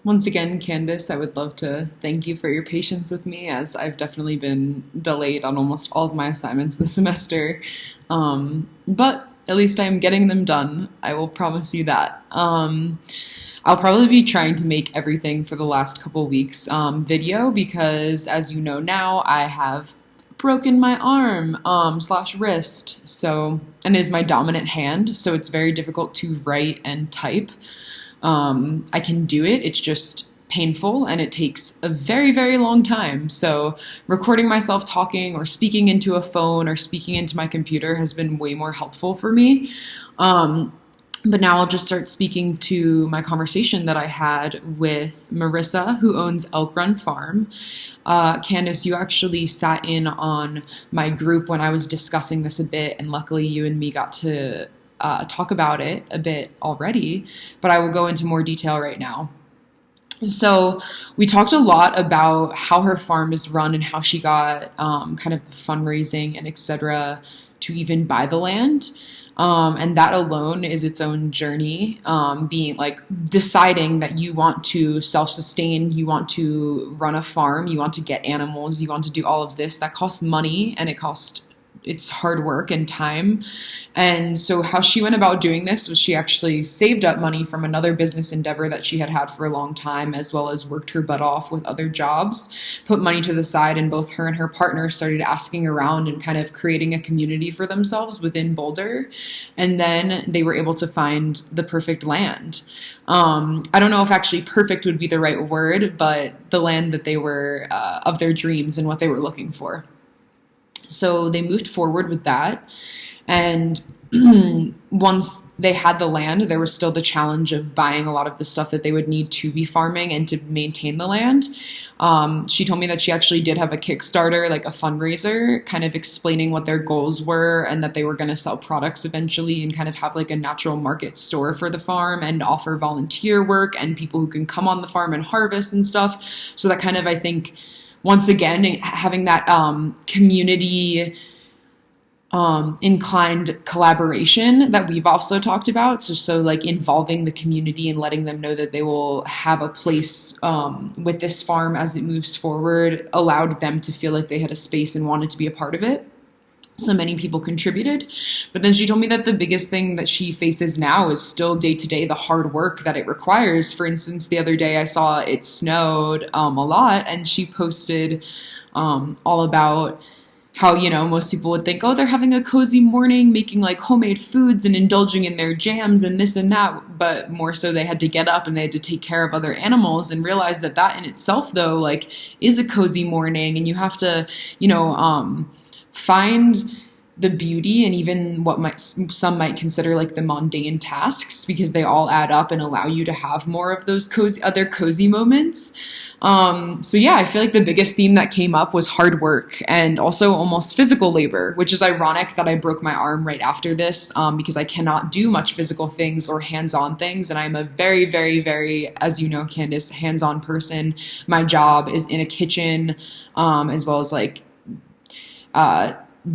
Once again, Candace, I would love to thank you for your patience with me, as I've definitely been delayed on almost all of my assignments this semester. But at least I'm getting them done. I will promise you that. I'll probably be trying to make everything for the last couple weeks video because, as you know now, I have broken my arm slash wrist. So, and it is my dominant hand, so it's very difficult to write and type. I can do it, it's just painful and it takes a very, very long time. So recording myself talking or speaking into a phone or speaking into my computer has been way more helpful for me. But now I'll just start speaking to my conversation that I had with Marissa, who owns Elk Run Farm. Candace, you actually sat in on my group when I was discussing this a bit, and luckily you and me got to talk about it a bit already, but I will go into more detail right now. So we talked a lot about how her farm is run and how she got kind of fundraising and etc. to even buy the land. And that alone is its own journey, being like deciding that you want to self-sustain, you want to run a farm, you want to get animals, you want to do all of this. That costs money and it's hard work and time. And so how she went about doing this was she actually saved up money from another business endeavor that she had had for a long time, as well as worked her butt off with other jobs, put money to the side, and both her and her partner started asking around and kind of creating a community for themselves within Boulder. And then they were able to find the perfect land. I don't know if actually perfect would be the right word, but the land that they were of their dreams and what they were looking for. So they moved forward with that. And once they had the land, there was still the challenge of buying a lot of the stuff that they would need to be farming and to maintain the land. She told me that she actually did have a Kickstarter, like a fundraiser, kind of explaining what their goals were and that they were going to sell products eventually and kind of have like a natural market store for the farm and offer volunteer work and people who can come on the farm and harvest and stuff. So that kind of, I think, once again, having that community inclined collaboration that we've also talked about. So like involving the community and letting them know that they will have a place with this farm as it moves forward allowed them to feel like they had a space and wanted to be a part of it. So many people contributed. But then she told me that the biggest thing that she faces now is still day to day, the hard work that it requires. For instance, the other day I saw it snowed a lot, and she posted all about how, you know, most people would think, oh, they're having a cozy morning, making like homemade foods and indulging in their jams and this and that. But more so they had to get up and they had to take care of other animals, and realize that that in itself, though, like is a cozy morning. And you have to, you know, find the beauty and even what some might consider like the mundane tasks, because they all add up and allow you to have more of those cozy moments. So yeah, I feel like the biggest theme that came up was hard work and also almost physical labor, which is ironic that I broke my arm right after this, because I cannot do much physical things or hands-on things. And I'm a very, very, very, as you know, Candace, hands-on person. My job is in a kitchen, as well as like,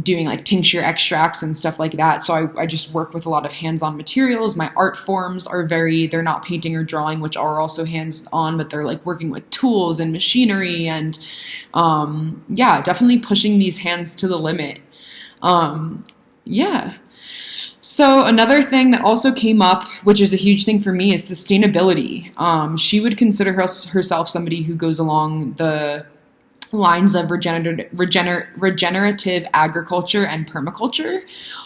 doing like tincture extracts and stuff like that. So I just work with a lot of hands-on materials. My art forms are they're not painting or drawing, which are also hands-on, but they're like working with tools and machinery and, yeah, definitely pushing these hands to the limit. Yeah. So another thing that also came up, which is a huge thing for me, is sustainability. She would consider herself somebody who goes along the lines of regenerative agriculture and permaculture,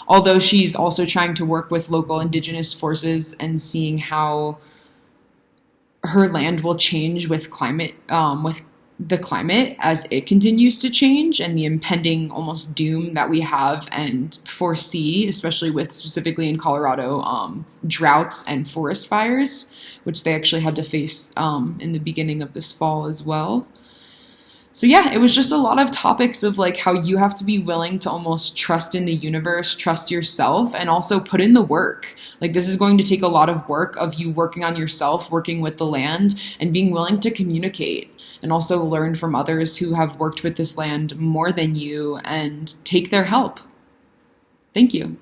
although she's also trying to work with local indigenous forces and seeing how her land will change with the climate as it continues to change, and the impending almost doom that we have and foresee, especially with specifically in Colorado, droughts and forest fires, which they actually had to face in the beginning of this fall as well. So yeah, it was just a lot of topics of like how you have to be willing to almost trust in the universe, trust yourself, and also put in the work. Like this is going to take a lot of work of you working on yourself, working with the land, and being willing to communicate and also learn from others who have worked with this land more than you and take their help. Thank you.